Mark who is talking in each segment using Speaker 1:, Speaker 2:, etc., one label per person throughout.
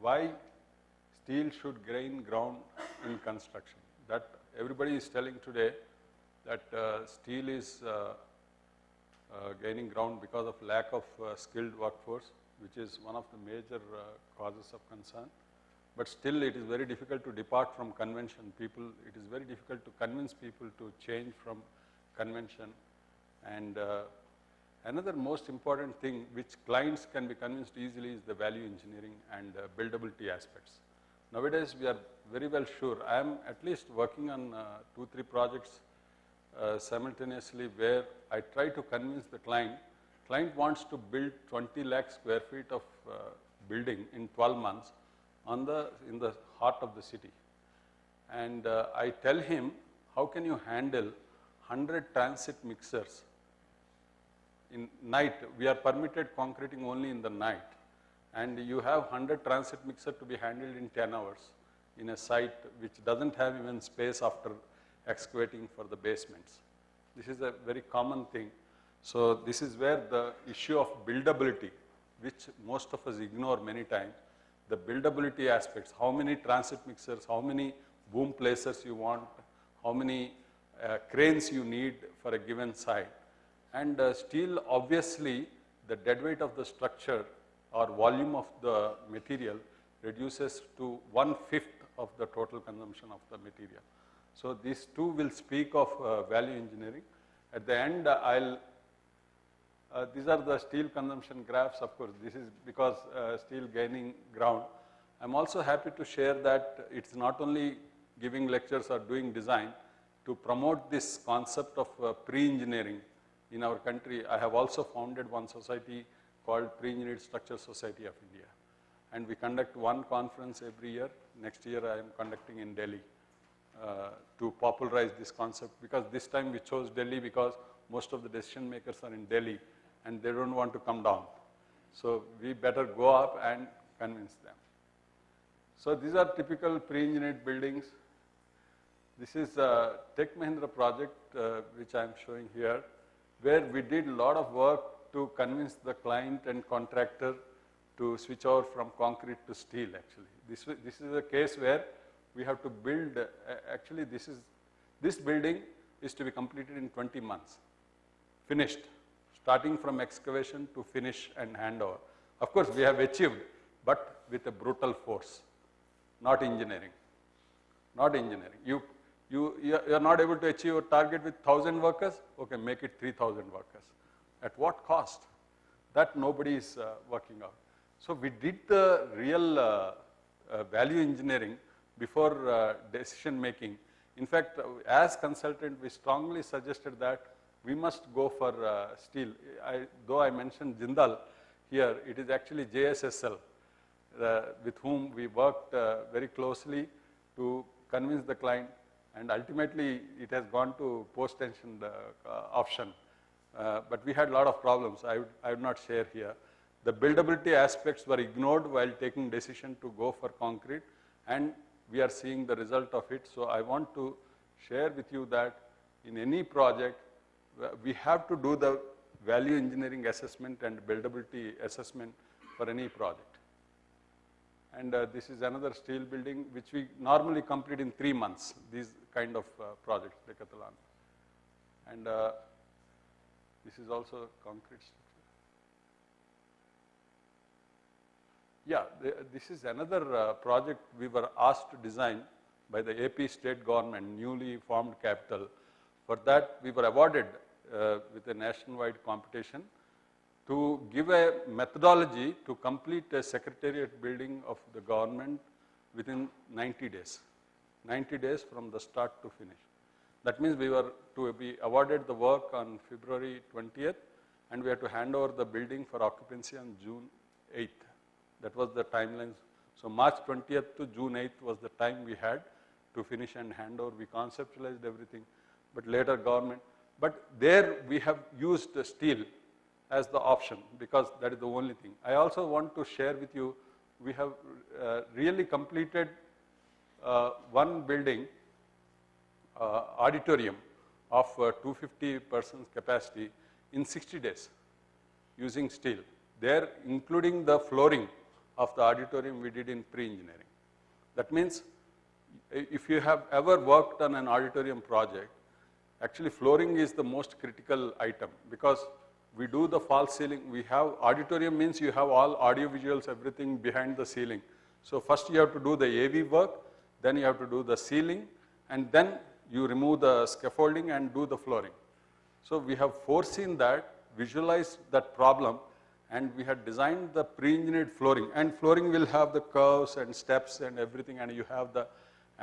Speaker 1: why steel should gain ground in construction. That everybody is telling today that steel is gaining ground because of lack of skilled workforce, which is one of the major causes of concern. But still it is very difficult to depart from convention. It is very difficult to convince people to change from convention. And another most important thing which clients can be convinced easily is the value engineering and buildability aspects. Nowadays we are very well sure. I am at least working on 2-3 projects simultaneously where I try to convince the client. Client wants to build 20 lakh square feet of building in 12 months in the heart of the city. And I tell him, how can you handle 100 transit mixers in night? We are permitted concreting only in the night. And you have 100 transit mixer to be handled in 10 hours in a site which doesn't have even space after excavating for the basements. This is a very common thing. So this is where the issue of buildability, which most of us ignore many times, the buildability aspects, how many transit mixers, how many boom placers you want, how many cranes you need for a given site. And steel, obviously, the dead weight of the structure or volume of the material reduces to 1/5 of the total consumption of the material. So these two will speak of value engineering. At the end, these are the steel consumption graphs. Of course, this is because steel gaining ground. I'm also happy to share that it's not only giving lectures or doing design. To promote this concept of pre-engineering in our country, I have also founded one society called Pre-Engineered Structure Society of India. And we conduct one conference every year. Next year I am conducting in Delhi to popularize this concept, because this time we chose Delhi because most of the decision makers are in Delhi and they don't want to come down. So we better go up and convince them. So these are typical pre-engineered buildings. This is a Tech Mahindra project which I am showing here, where we did a lot of work to convince the client and contractor to switch over from concrete to steel actually. This is a case where we have to build, actually this building is to be completed in 20 months, finished, starting from excavation to finish and handover. Of course, we have achieved, but with a brutal force, not engineering. Not engineering. You are not able to achieve a target with 1,000 workers, okay, make it 3,000 workers. At what cost? That nobody is working out. So we did the real value engineering before decision making. In fact, as consultant, we strongly suggested that we must go for steel. Though I mentioned Jindal here, it is actually JSSL with whom we worked very closely to convince the client, and ultimately it has gone to post-tension option. But we had a lot of problems. I would not share here. The buildability aspects were ignored while taking decision to go for concrete, and we are seeing the result of it. So I want to share with you that in any project, we have to do the value engineering assessment and buildability assessment for any project. And this is another steel building which we normally complete in 3 months, these kind of projects, Decathlon. And this is also concrete structure. Yeah, this is another project we were asked to design by the AP state government, newly formed capital. For that, we were awarded with a nationwide competition to give a methodology to complete a secretariat building of the government within 90 days. 90 days from the start to finish. That means we were to be awarded the work on February 20th, and we had to hand over the building for occupancy on June 8th. That was the timeline. So March 20th to June 8th was the time we had to finish and hand over. We conceptualized everything, but later government. But there we have used steel as the option because that is the only thing. I also want to share with you, we have really completed one building, auditorium of 250 persons capacity in 60 days using steel. There, including the flooring of the auditorium we did in pre-engineering. That means if you have ever worked on an auditorium project, actually flooring is the most critical item because we do the false ceiling. We have auditorium means you have all audio visuals, everything behind the ceiling. So first you have to do the AV work, then you have to do the ceiling, and then you remove the scaffolding and do the flooring. So we have foreseen that, visualized that problem, and we had designed the pre-engineered flooring. And flooring will have the curves and steps and everything, and you have the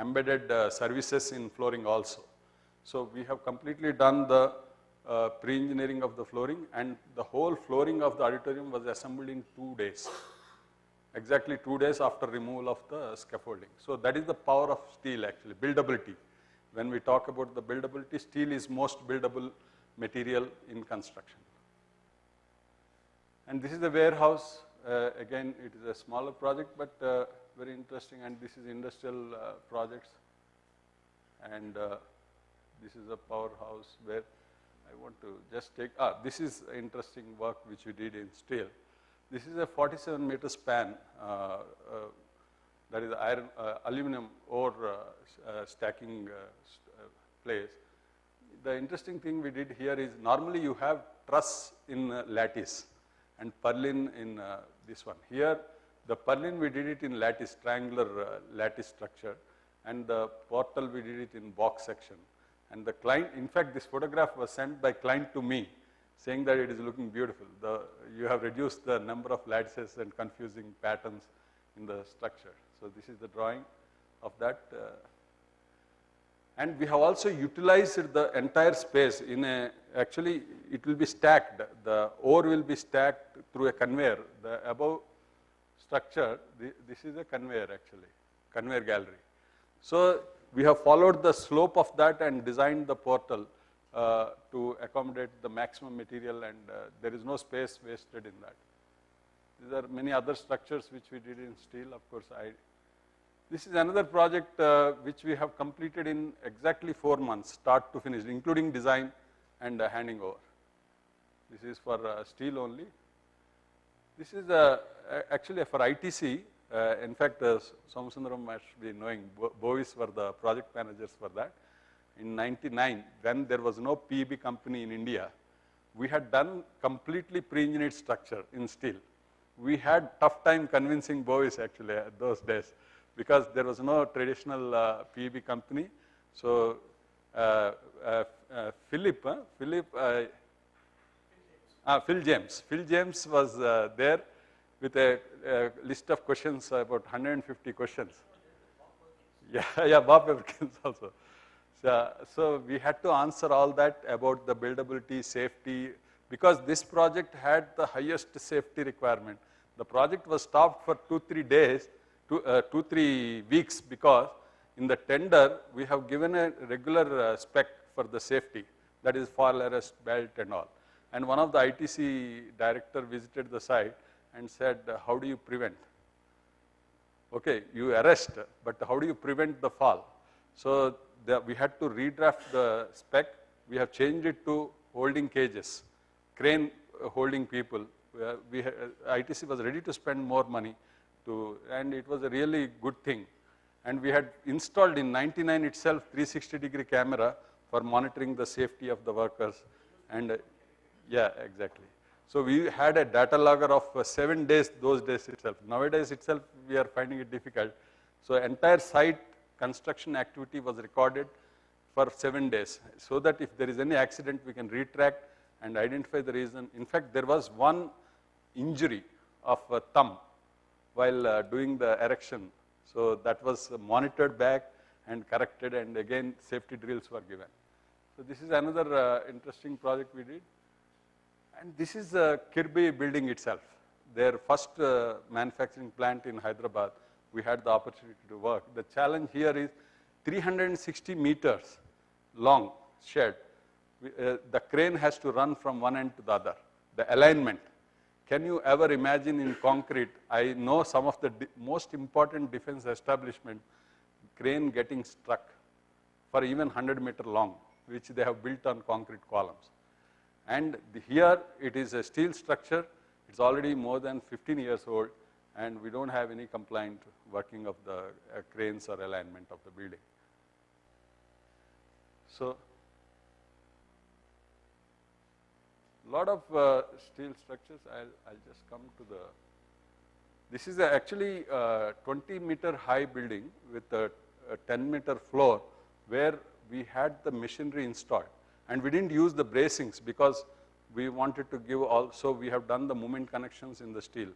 Speaker 1: embedded services in flooring also. So we have completely done the pre-engineering of the flooring, and the whole flooring of the auditorium was assembled in 2 days. Exactly 2 days after removal of the scaffolding. So that is the power of steel actually, buildability. When we talk about the buildability, steel is most buildable material in construction. And this is the warehouse. Again, it is a smaller project, but very interesting. And this is industrial projects. And this is a powerhouse where I want to just take, this is interesting work which we did in steel. This is a 47-meter span, that is iron, aluminum ore stacking place. The interesting thing we did here is normally you have truss in lattice and purlin in this one. Here the purlin we did it in lattice, triangular lattice structure, and the portal we did it in box section. And the client, in fact this photograph was sent by client to me, saying that it is looking beautiful. You have reduced the number of lattices and confusing patterns in the structure. So this is the drawing of that. And we have also utilized the entire space in a, actually it will be stacked. The ore will be stacked through a conveyor. The above structure, this is a conveyor actually, conveyor gallery. So we have followed the slope of that and designed the portal to accommodate the maximum material, and there is no space wasted in that. These are many other structures which we did in steel. Of course, this is another project which we have completed in exactly 4 months, start to finish, including design and handing over. This is for steel only. This is actually for ITC. In fact, Somasundaram must be knowing, Bovis were the project managers for that. In 99, when there was no PEB company in India, we had done completely pre-engineered structure in steel. We had tough time convincing Bovis actually at those days because there was no traditional PEB company. So Phil James was there with a list of questions, about 150 questions. Yeah, Bob Perkins also. So we had to answer all that about the buildability, safety, because this project had the highest safety requirement. The project was stopped for 2-3 days, 2-3 weeks, because in the tender we have given a regular spec for the safety, that is fall arrest belt and all. And one of the ITC director visited the site and said, how do you prevent? Okay, you arrest, but how do you prevent the fall? So we had to redraft the spec. We have changed it to holding cages, crane holding people. ITC was ready to spend more money and it was a really good thing. And we had installed in 99 itself 360-degree camera for monitoring the safety of the workers. And yeah, exactly. So we had a data logger of 7 days those days itself. Nowadays itself we are finding it difficult. So entire site construction activity was recorded for 7 days, so that if there is any accident we can retract and identify the reason. In fact, there was one injury of a thumb while doing the erection. So that was monitored back and corrected, and again safety drills were given. So this is another interesting project we did. And this is Kirby building itself, their first manufacturing plant in Hyderabad. We had the opportunity to work. The challenge here is 360 meters long shed. The crane has to run from one end to the other. The alignment. Can you ever imagine in concrete? I know some of the most important defense establishment, crane getting struck for even 100-meter long, which they have built on concrete columns. And here it is a steel structure. It's already more than 15 years old. and we don't have any compliant working of the cranes or alignment of the building. So, lot of steel structures. I'll just come to the. This is actually a 20-meter high building with a 10-meter floor where we had the machinery installed, and we didn't use the bracings because we wanted to give also, we have done the movement connections in the steel.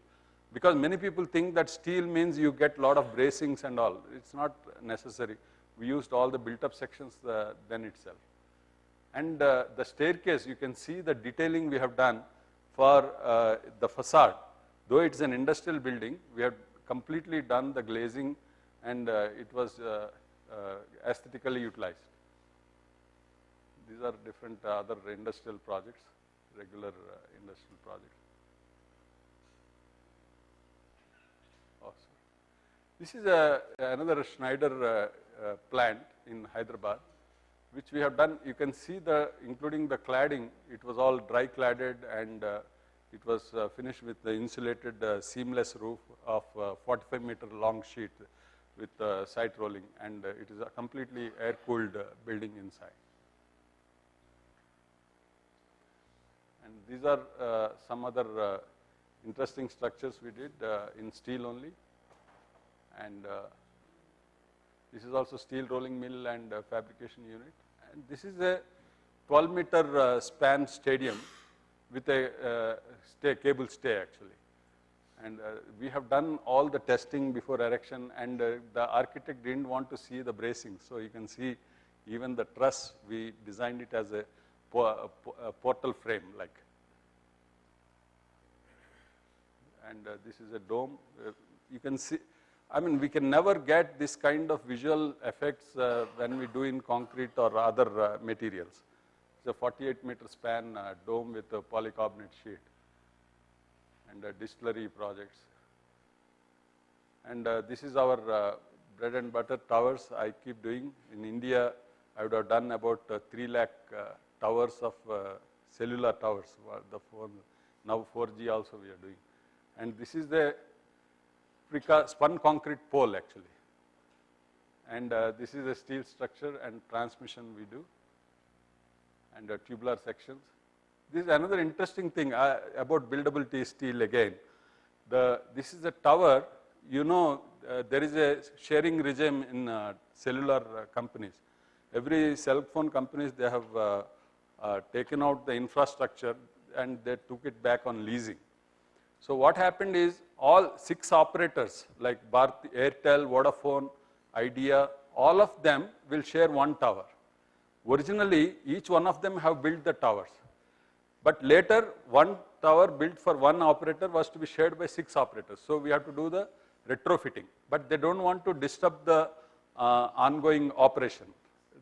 Speaker 1: Because many people think that steel means you get a lot of bracings and all. It's not necessary. We used all the built up sections then itself. And the staircase, you can see the detailing we have done for the facade. Though it's an industrial building, we have completely done the glazing, and it was aesthetically utilized. These are different other industrial projects, regular industrial projects. Oh, sorry. This is another Schneider plant in Hyderabad, which we have done. You can see including the cladding, it was all dry cladded, and it was finished with the insulated seamless roof of 45-meter long sheet with side rolling, and it is a completely air-cooled building inside. And these are some other interesting structures we did in steel only, and this is also steel rolling mill and fabrication unit. And this is a 12-meter span stadium with a cable stay actually. And we have done all the testing before erection, and the architect didn't want to see the bracing. So you can see even the truss, we designed it as a portal frame like. And this is a dome. You can see, I mean, we can never get this kind of visual effects when we do in concrete or other materials. It's a 48-meter span dome with a polycarbonate sheet, and distillery projects. And this is our bread and butter towers I keep doing. In India, I would have done about 3 lakh towers of cellular towers. Now 4G also we are doing. And this is the spun concrete pole actually. And this is a steel structure and transmission we do, and tubular sections. This is another interesting thing about buildability steel again. This is a tower, you know, there is a sharing regime in cellular companies. Every cell phone companies, they have taken out the infrastructure and they took it back on leasing. So what happened is all 6 operators like Bharti, Airtel, Vodafone, Idea, all of them will share one tower. Originally, each one of them have built the towers. But later, one tower built for one operator was to be shared by 6 operators. So we have to do the retrofitting. But they don't want to disturb the ongoing operation.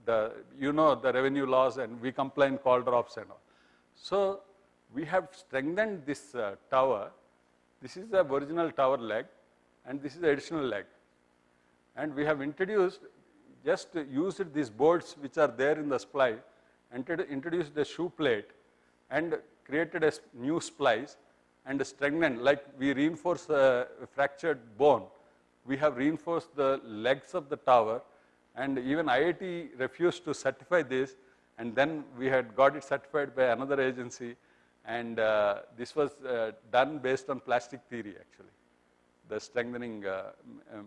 Speaker 1: The revenue laws, and we comply in call drops and all. So we have strengthened this tower. This is the original tower leg, and this is the additional leg. And we have introduced, just used these bolts which are there in the splice, and introduced a shoe plate and created a new splice and strengthened, like we reinforce a fractured bone. We have reinforced the legs of the tower, and even IIT refused to certify this, and then we had got it certified by another agency, and this was done based on plastic theory actually, the strengthening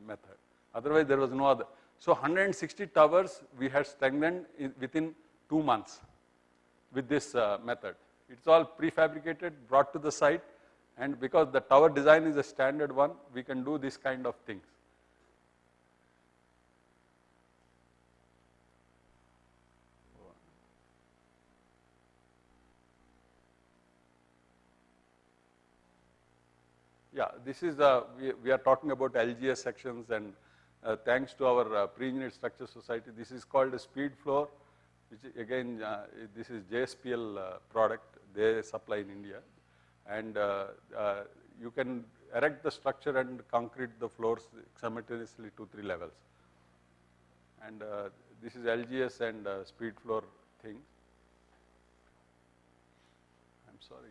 Speaker 1: method. Otherwise there was no other. So 160 towers we had strengthened within 2 months with this method. It's all prefabricated, brought to the site, and because the tower design is a standard one, we can do this kind of things. Yeah, this is, we are talking about LGS sections, and thanks to our pre-engineered structure society, this is called a speed floor, which again, this is JSPL product they supply in India. And you can erect the structure and concrete the floors simultaneously 2-3 levels. And this is LGS and speed floor thing. I'm sorry.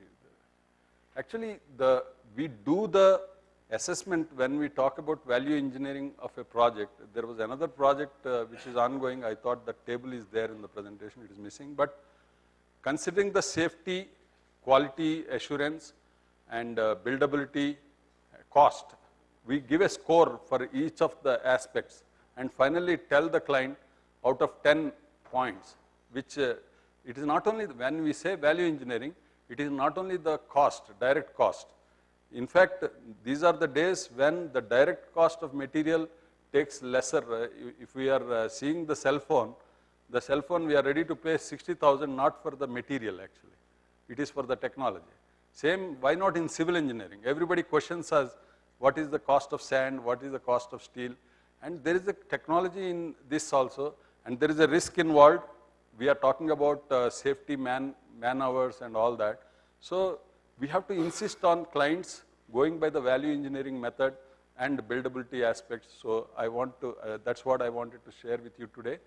Speaker 1: Actually, we do the assessment, when we talk about value engineering of a project, there was another project which is ongoing. I thought the table is there in the presentation, it is missing. But considering the safety, quality assurance, and buildability cost, we give a score for each of the aspects and finally tell the client out of 10 points, which it is not only, when we say value engineering, it is not only the cost, direct cost. In fact, these are the days when the direct cost of material takes lesser. If we are seeing the cell phone we are ready to pay 60,000 not for the material actually. It is for the technology. Same, why not in civil engineering? Everybody questions us, what is the cost of sand, what is the cost of steel? And there is a technology in this also, and there is a risk involved. We are talking about safety, man hours and all that. So we have to insist on clients going by the value engineering method and buildability aspects. So I want to, that's what I wanted to share with you today.